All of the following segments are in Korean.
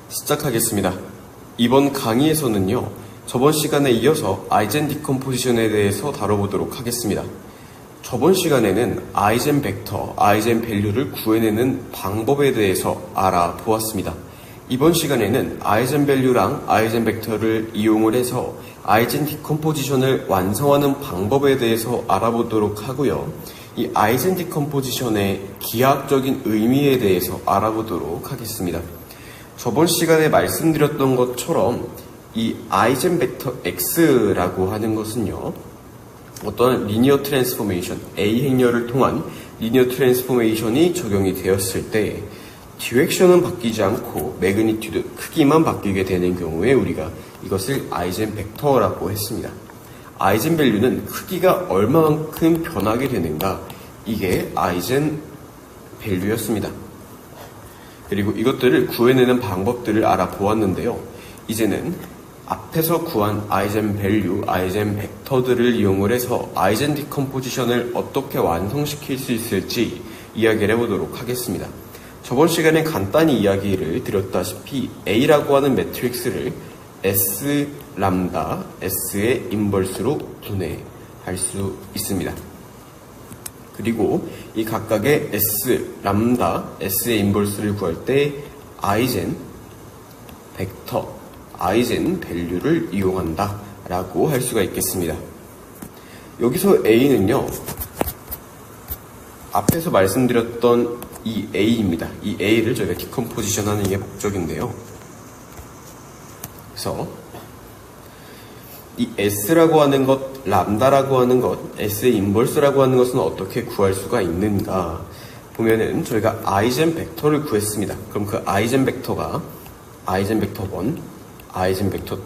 시작하겠습니다. 이번 강의에서는요, 저번 시간에 이어서 아이젠 디컴포지션에 대해서 다뤄보도록 하겠습니다. 저번 시간에는 아이젠 벡터, 아이젠 밸류를 구해내는 방법에 대해서 알아보았습니다. 이번 시간에는 아이젠 밸류랑 아이젠 벡터를 이용을 해서 아이젠 디컴포지션을 완성하는 방법에 대해서 알아보도록 하고요. 이 아이젠 디컴포지션의 기하학적인 의미에 대해서 알아보도록 하겠습니다. 저번 시간에 말씀드렸던 것처럼 이 아이젠 벡터 X라고 하는 것은요, 어떤 리니어 트랜스포메이션, A 행렬을 통한 리니어 트랜스포메이션이 적용이 되었을 때 디렉션은 바뀌지 않고 매그니튜드, 크기만 바뀌게 되는 경우에 우리가 이것을 아이젠 벡터라고 했습니다. 아이젠 밸류는 크기가 얼마만큼 변하게 되는가, 이게 아이젠 밸류였습니다. 그리고 이것들을 구해내는 방법들을 알아보았는데요. 이제는 앞에서 구한 아이젠 밸류, 아이젠 벡터들을 이용을 해서 아이젠 디컴포지션을 어떻게 완성시킬 수 있을지 이야기를 해보도록 하겠습니다. 저번 시간에 간단히 이야기를 드렸다시피 A라고 하는 매트릭스를 S, 람다, S의 인버스로 분해할 수 있습니다. 그리고 이 각각의 S, 람다, S의 인버스를 구할 때 아이젠 벡터, 아이젠 밸류를 이용한다 라고 할 수가 있겠습니다. 여기서 A는요, 앞에서 말씀드렸던 이 A입니다. 이 A를 저희가 디컴포지션 하는 게 목적인데요. 그래서 이 S라고 하는 것, 람다라고 하는 것, S의 인버스라고 하는 것은 어떻게 구할 수가 있는가 보면은 저희가 아이젠 벡터를 구했습니다. 그럼 그 아이젠 벡터가 아이젠 벡터 1, 아이젠 벡터 2,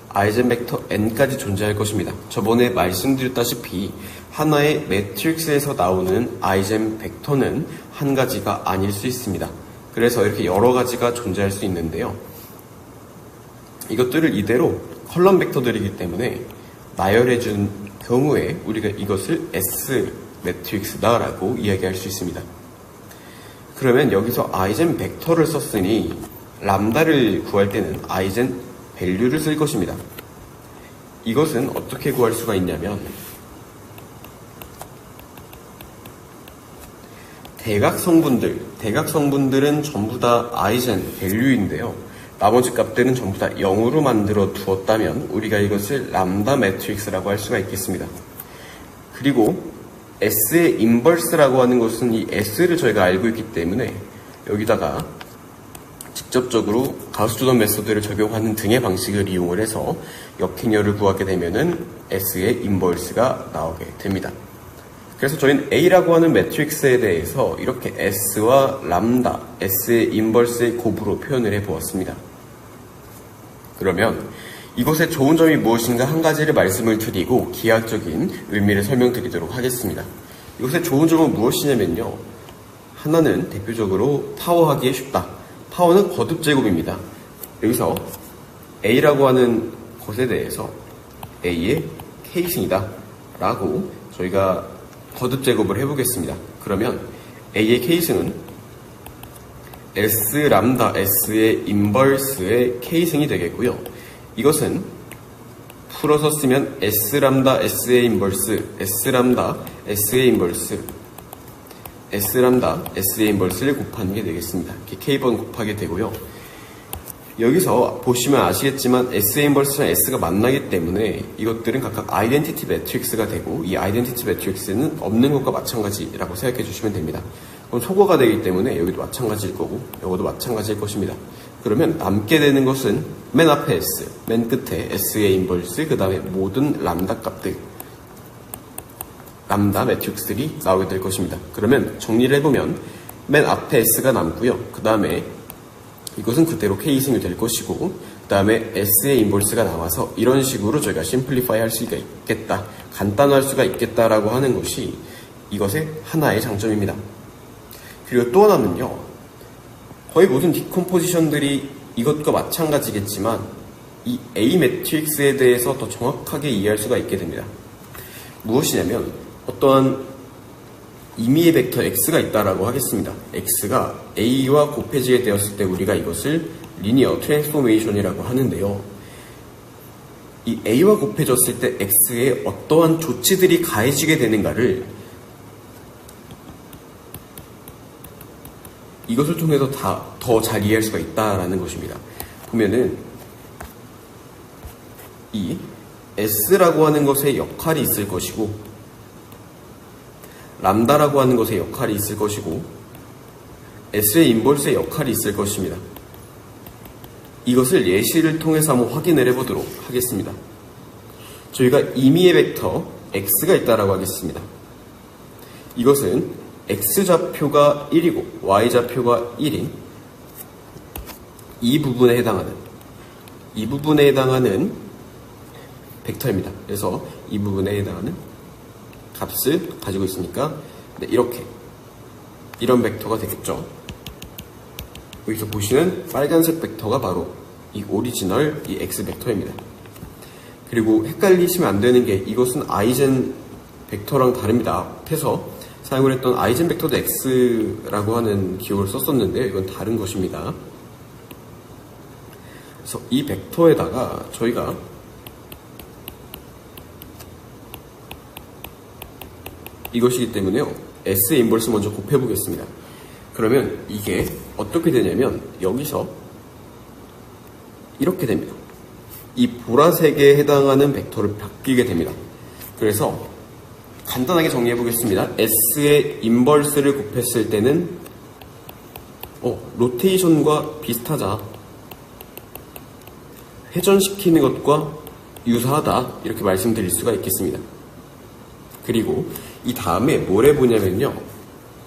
아이젠 벡터 n까지 존재할 것입니다. 저번에 말씀드렸다시피 하나의 매트릭스에서 나오는 아이젠 벡터는 한 가지가 아닐 수 있습니다. 그래서 이렇게 여러 가지가 존재할 수 있는데요. 이것들을 이대로 컬럼 벡터들이기 때문에 나열해 준 경우에 우리가 이것을 S 매트릭스다 라고 이야기할 수 있습니다. 그러면 여기서 아이젠 벡터를 썼으니 람다를 구할 때는 아이젠 밸류를 쓸 것입니다. 이것은 어떻게 구할 수가 있냐면 대각성분들은 전부 다 아이젠 밸류인데요. 나머지 값들은 전부 다 0으로 만들어 두었다면 우리가 이것을 람다 매트릭스라고 할 수가 있겠습니다. 그리고 S의 인버스라고 하는 것은 이 S를 저희가 알고 있기 때문에 여기다가 직접적으로 가우스 조던 메소드를 적용하는 등의 방식을 이용을 해서 역행렬을 구하게 되면은 S의 인버스가 나오게 됩니다. 그래서 저희는 A라고 하는 매트릭스에 대해서 이렇게 S와 람다, S의 인버스의 곱으로 표현을 해보았습니다. 그러면 이것의 좋은 점이 무엇인가 한 가지를 말씀을 드리고 기하학적인 의미를 설명드리도록 하겠습니다. 이것의 좋은 점은 무엇이냐면요, 하나는 대표적으로 파워하기에 쉽다. 파워는 거듭 제곱입니다. 여기서 A라고 하는 것에 대해서 A의 K승이다 라고 저희가 거듭 제곱을 해보겠습니다. 그러면 A의 K승은 S 람다 S의 인버스의 K승이 되겠고요. 이것은 풀어서 쓰면 S 람다 S의 인버스, S 람다 S의 인버스, S 람다 S의 인버스를 곱하는 게 되겠습니다. 이렇게 K번 곱하게 되고요. 여기서 보시면 아시겠지만 S의 인버스랑 S가 만나기 때문에 이것들은 각각 아이덴티티 매트릭스가 되고, 이 아이덴티티 매트릭스는 없는 것과 마찬가지라고 생각해 주시면 됩니다. 그럼 소거가 되기 때문에 여기도 마찬가지일 거고 여기도 마찬가지일 것입니다. 그러면 남게 되는 것은 맨 앞에 S, 맨 끝에 S의 인버스, 그 다음에 모든 람다 값들, 람다 매트릭스들이 나오게 될 것입니다. 그러면 정리를 해보면 맨 앞에 S가 남고요. 그 다음에 이것은 그대로 K승이 될 것이고, 그 다음에 S의 인버스가 나와서 이런 식으로 저희가 심플리파이 할 수가 있겠다, 간단화할 수가 있겠다라고 하는 것이 이것의 하나의 장점입니다. 그리고 또 하나는요, 거의 모든 디컴포지션들이 이것과 마찬가지겠지만 이 A 매트릭스에 대해서 더 정확하게 이해할 수가 있게 됩니다. 무엇이냐면 어떠한 임의의 벡터 x가 있다라고 하겠습니다. x가 a와 곱해지게 되었을 때 우리가 이것을 리니어 트랜스포메이션이라고 하는데요. 이 a와 곱해졌을 때 x에 어떠한 조치들이 가해지게 되는가를 이것을 통해서 더 잘 이해할 수가 있다라는 것입니다. 보면은 이 s라고 하는 것의 역할이 있을 것이고 람다라고 하는 것의 역할이 있을 것이고 s의 인버스의 역할이 있을 것입니다. 이것을 예시를 통해서 한번 확인을 해보도록 하겠습니다. 저희가 임의의 벡터 x가 있다라고 하겠습니다. 이것은 x좌표가 1이고 y좌표가 1인 이 부분에 해당하는 벡터입니다. 그래서 이 부분에 해당하는 값을 가지고 있으니까 네, 이런 벡터가 되겠죠. 여기서 보시는 빨간색 벡터가 바로 이 오리지널 이 x 벡터입니다. 그리고 헷갈리시면 안 되는 게 이것은 아이젠 벡터랑 다릅니다. 앞에서 사용을 했던 아이젠 벡터도 x라고 하는 기호를 썼었는데 이건 다른 것입니다. 그래서 이 벡터에다가 저희가 이것이기 때문에요. S의 인버스 먼저 곱해 보겠습니다. 그러면 이게 어떻게 되냐면 여기서 이렇게 됩니다. 이 보라색에 해당하는 벡터를 바뀌게 됩니다. 그래서 간단하게 정리해 보겠습니다. S의 인버스를 곱했을 때는 로테이션과 비슷하자, 회전시키는 것과 유사하다 이렇게 말씀드릴 수가 있겠습니다. 그리고 이 다음에 뭘 해보냐면요,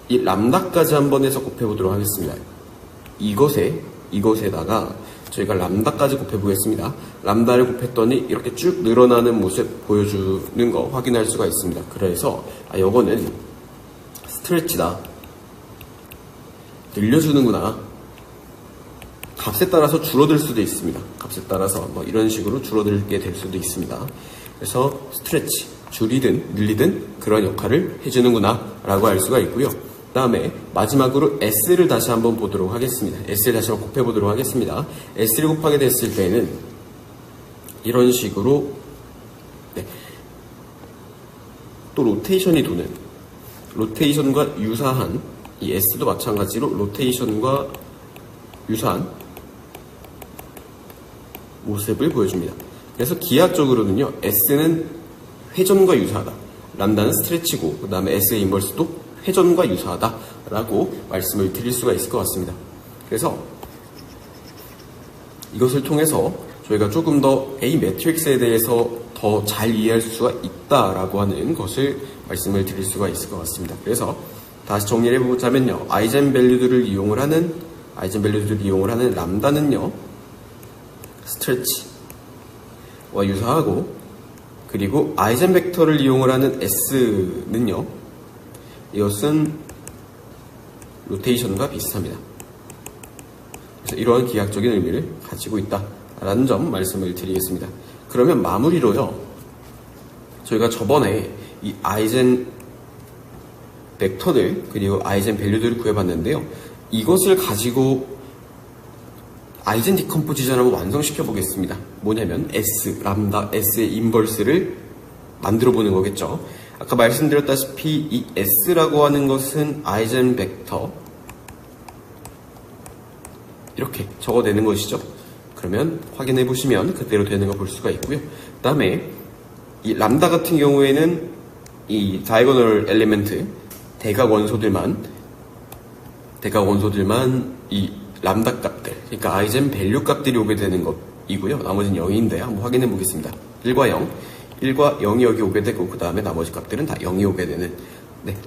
이 람다까지 한번 해서 곱해보도록 하겠습니다. 이것에다가 저희가 람다까지 곱해보겠습니다. 람다를 곱했더니 이렇게 쭉 늘어나는 모습 보여주는 거 확인할 수가 있습니다. 그래서 이거는 스트레치다, 늘려주는구나, 값에 따라서 줄어들 수도 있습니다. 값에 따라서 뭐 이런 식으로 줄어들게 될 수도 있습니다. 그래서 스트레치, 줄이든 늘리든 그런 역할을 해주는구나 라고 알 수가 있고요. 그 다음에 마지막으로 S를 다시 한번 보도록 하겠습니다. S를 다시 한번 곱해보도록 하겠습니다. S를 곱하게 됐을 때는 이런 식으로 또 로테이션이 도는, 로테이션과 유사한, 이 S도 마찬가지로 로테이션과 유사한 모습을 보여줍니다. 그래서 기하학적으로는요, S는 회전과 유사하다, 람다는 스트레치고 그 다음에 S의 인버스도 회전과 유사하다 라고 말씀을 드릴 수가 있을 것 같습니다. 그래서 이것을 통해서 저희가 조금 더 A 매트릭스에 대해서 더 잘 이해할 수가 있다라고 하는 것을 말씀을 드릴 수가 있을 것 같습니다. 그래서 다시 정리를 해보자면요, 아이젠 밸류들을 이용을 하는 람다는요 스트레치와 유사하고, 그리고 아이젠 벡터를 이용을 하는 S는요, 이것은 로테이션과 비슷합니다. 그래서 이러한 기하학적인 의미를 가지고 있다라는 점 말씀을 드리겠습니다. 그러면 마무리로요, 저희가 저번에 이 아이젠 벡터들 그리고 아이젠 밸류들을 구해봤는데요, 이것을 가지고 아이젠 디컴포지션을 한번 완성시켜 보겠습니다. 뭐냐면 람다, S의 인버스를 만들어 보는 거겠죠. 아까 말씀드렸다시피 이 S라고 하는 것은 아이젠 벡터, 이렇게 적어내는 것이죠. 그러면 확인해 보시면 그대로 되는 거 볼 수가 있고요. 그 다음에 이 람다 같은 경우에는 이 다이고널 엘리멘트, 대각 원소들만 이 람다 값들, 그러니까 아이젠 밸류 값들이 오게 되는 것이고요. 나머지는 0인데 한번 확인해 보겠습니다. 1과 0이 여기 오게 되고 그 다음에 나머지 값들은 다 0이 오게 되는,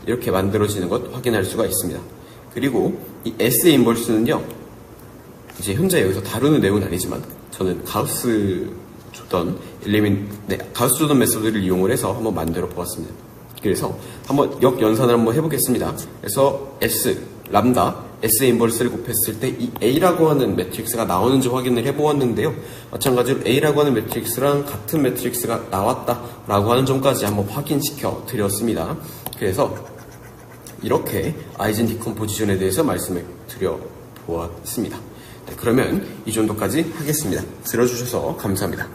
이렇게 만들어지는 것 확인할 수가 있습니다. 그리고 이 S의 인버스는요, 이제 현재 여기서 다루는 내용은 아니지만 저는 가우스 조던 메소드를 이용을 해서 한번 만들어 보았습니다. 그래서 한번 역연산을 한번 해보겠습니다. 그래서 람다, S의 인버스를 곱했을 때 이 A라고 하는 매트릭스가 나오는지 확인을 해보았는데요. 마찬가지로 A라고 하는 매트릭스랑 같은 매트릭스가 나왔다라고 하는 점까지 한번 확인시켜 드렸습니다. 그래서 이렇게 아이젠 디컴포지션에 대해서 말씀을 드려보았습니다. 네, 그러면 이 정도까지 하겠습니다. 들어주셔서 감사합니다.